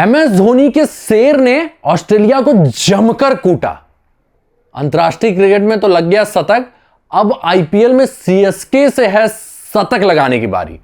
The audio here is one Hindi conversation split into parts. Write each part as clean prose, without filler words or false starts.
MS धोनी के शेर ने ऑस्ट्रेलिया को जमकर कूटा। अंतर्राष्ट्रीय क्रिकेट में तो लग गया शतक, अब आईपीएल में सीएसके से है शतक लगाने की बारी।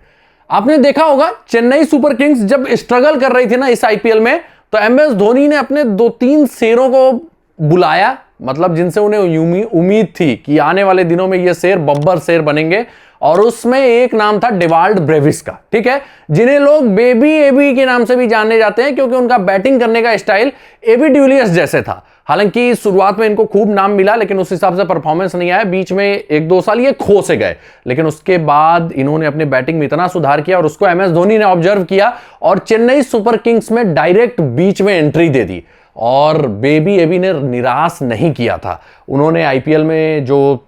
आपने देखा होगा चेन्नई सुपर किंग्स जब स्ट्रगल कर रही थी ना इस आईपीएल में, तो MS धोनी ने अपने 2-3 शेरों को बुलाया, मतलब जिनसे उन्हें उम्मीद थी कि आने वाले दिनों में ये शेर बब्बर शेर बनेंगे, और उसमें एक नाम था डेवाल्ड ब्रेविस का, ठीक है, जिन्हें लोग बेबी एबी के नाम से भी जाने जाते हैं क्योंकि उनका बैटिंग करने का स्टाइल एबी डिविलियर्स जैसे था। हालांकि शुरुआत में इनको खूब नाम मिला लेकिन उस हिसाब से परफॉर्मेंस नहीं आया, बीच में 1-2 साल ये खो से गए, लेकिन उसके बाद इन्होंने अपने बैटिंग में इतना सुधार किया और उसको MS धोनी ने ऑब्जर्व किया और चेन्नई सुपर किंग्स में डायरेक्ट बीच में एंट्री दे दी। और बेबी एबी ने निराश नहीं किया था, उन्होंने आईपीएल में जो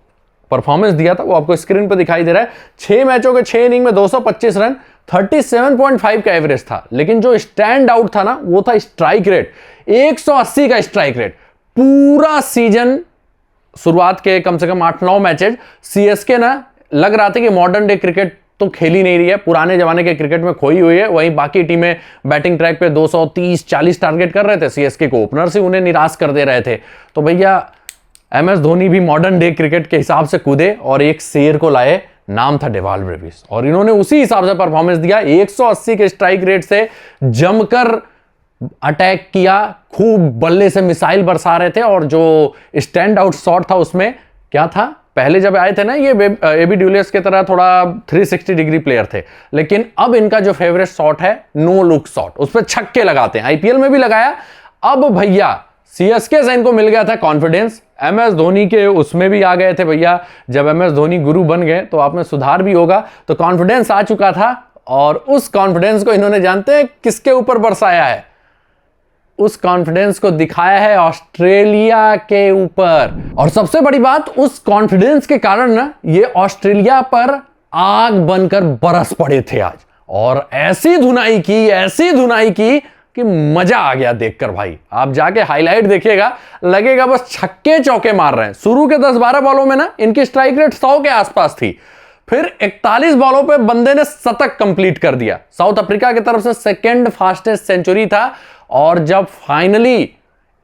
परफॉर्मेंस दिया था वो आपको स्क्रीन पर दिखाई दे रहा है। 6 मैचों के 6 इनिंग में 225 रन, 37.5 का एवरेज था, लेकिन जो स्टैंड आउट था ना वो था स्ट्राइक रेट, 180 का स्ट्राइक रेट। पूरा सीजन शुरुआत के कम से कम 8-9 मैचेज सीएसके ना लग रहा था कि मॉडर्न डे क्रिकेट तो खेल ही नहीं रही है, पुराने जमाने के क्रिकेट में खोई हुई है। वहीं बाकी टीमें बैटिंग ट्रैक पे 230-40 टारगेट कर रहे थे, सीएसके को ओपनर से उन्हें निराश कर दे रहे थे। तो भैया MS धोनी भी मॉडर्न डे क्रिकेट के हिसाब से कूदे और एक शेर को लाए, नाम था डेवाल्ड ब्रेविस, और इन्होंने उसी हिसाब से परफॉर्मेंस दिया। 180 के स्ट्राइक रेट से जमकर अटैक किया, खूब बल्ले से मिसाइल बरसा रहे थे, और जो स्टैंड आउट शॉट था उसमें क्या था, पहले जब आए थे ना ये एबी डिविलियर्स की तरह थोड़ा 360 डिग्री प्लेयर थे, लेकिन अब इनका जो फेवरेट शॉट है नो लुक शॉट, उस पर छक्के लगाते हैं, आईपीएल में भी लगाया। अब भैया सीएसके से इनको मिल गया था कॉन्फिडेंस, MS धोनी के उसमें भी आ गए थे भैया। जब MS धोनी गुरु बन गए तो आप में सुधार भी होगा, तो कॉन्फिडेंस आ चुका था, और उस कॉन्फिडेंस को इन्होंने जानते हैं किसके ऊपर बरसाया है, उस कॉन्फिडेंस को दिखाया है ऑस्ट्रेलिया के ऊपर। और सबसे बड़ी बात, उस कॉन्फिडेंस के कारण ना ये ऑस्ट्रेलिया पर आग बनकर बरस पड़े थे आज, और ऐसी धुनाई की कि मजा आ गया देखकर भाई। आप जाके हाईलाइट देखिएगा, लगेगा बस छक्के चौके मार रहे हैं। शुरू के 10-12 बॉलों में ना इनकी स्ट्राइक रेट 100 के आसपास थी, फिर 41 बॉलों पे बंदे ने शतक कंप्लीट कर दिया। साउथ अफ्रीका की तरफ से सेकंड फास्टेस्ट सेंचुरी था, और जब फाइनली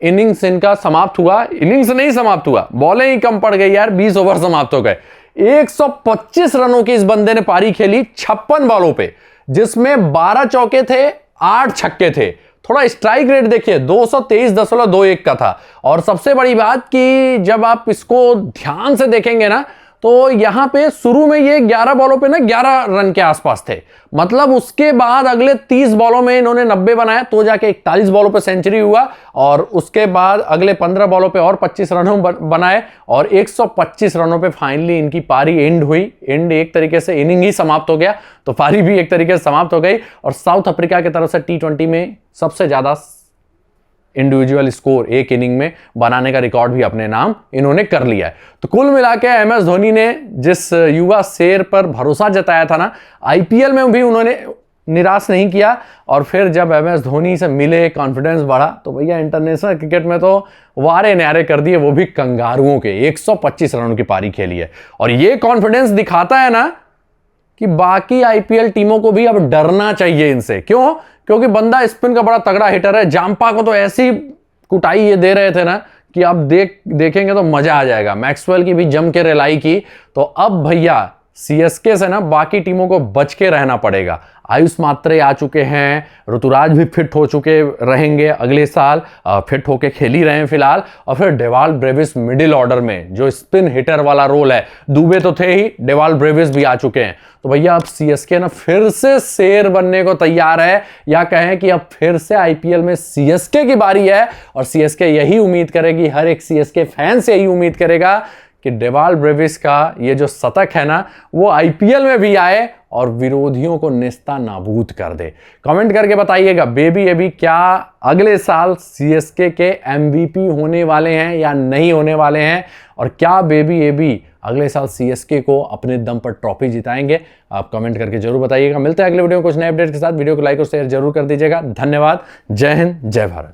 इनिंग्स इनका समाप्त हुआ, इनिंग्स नहीं समाप्त हुआ, बॉलें ही कम पड़ गई यार, 20 ओवर समाप्त हो गए। 125 रनों की इस बंदे ने पारी खेली 56 बॉलों पे, जिसमें 12 चौके थे, 8 छक्के थे। थोड़ा स्ट्राइक रेट देखिए 223.21 का था। और सबसे बड़ी बात कि जब आप इसको ध्यान से देखेंगे ना, तो यहां पे शुरू में ये 11 बॉलों पे ना 11 रन के आसपास थे, मतलब उसके बाद अगले 30 बॉलों में इन्होंने 90 बनाया, तो जाके 41 बॉलों पे सेंचुरी हुआ, और उसके बाद अगले 15 बॉलों पे और 25 रनों बनाए, और 125 रनों पे फाइनली इनकी पारी एंड हुई। एंड एक तरीके से इनिंग ही समाप्त हो गया, तो पारी भी एक तरीके से समाप्त हो गई। और साउथ अफ्रीका की तरफ से T20 में सबसे ज्यादा इंडिविजुअल स्कोर एक इनिंग में बनाने का रिकॉर्ड भी अपने नाम इन्होंने कर लिया है। तो कुल मिला के MS धोनी ने जिस युवा शेर पर भरोसा जताया था ना, आईपीएल में भी उन्होंने निराश नहीं किया, और फिर जब MS धोनी से मिले, कॉन्फिडेंस बढ़ा, तो भैया इंटरनेशनल क्रिकेट में तो वारे न्यारे कर दिए, वो भी कंगारुओं के। 125 रनों की पारी खेली है, और ये कॉन्फिडेंस दिखाता है ना कि बाकी आईपीएल टीमों को भी अब डरना चाहिए इनसे। क्यों? क्योंकि बंदा स्पिन का बड़ा तगड़ा हिटर है। जांपा को तो ऐसी कुटाई ये दे रहे थे ना कि आप देखेंगे तो मजा आ जाएगा। मैक्सवेल की भी जम के रिलाई की। तो अब भैया सीएसके से ना बाकी टीमों को बच के रहना पड़ेगा। आयुष मात्रे आ चुके हैं, ऋतुराज भी फिट हो चुके रहेंगे अगले साल, फिट होके खेल ही रहे हैं फिलहाल। और फिर डेवाल्ड ब्रेविस मिडिल ऑर्डर में जो स्पिन हिटर वाला रोल है, दुबे तो थे ही, डेवाल्ड ब्रेविस भी आ चुके हैं। तो भैया अब सीएसके ना फिर से शेर बनने को तैयार है, या कहें कि अब फिर से आईपीएल में सीएसके की बारी है। और सीएसके यही उम्मीद करेगी, हर एक सीएसके फैन से यही उम्मीद करेगा कि डेवाल्ड ब्रेविस का ये जो शतक है ना, वो आईपीएल में भी आए और विरोधियों को नेस्ता नाबूद कर दे। कमेंट करके बताइएगा बेबी एबी क्या अगले साल सीएसके के एमवीपी होने वाले हैं या नहीं होने वाले हैं, और क्या बेबी एबी अगले साल सीएसके को अपने दम पर ट्रॉफी जिताएंगे। आप कमेंट करके जरूर बताइएगा। मिलते हैं अगले वीडियो में कुछ नए अपडेट के साथ। वीडियो को लाइक और शेयर जरूर कर दीजिएगा। धन्यवाद। जय हिंद, जय भारत।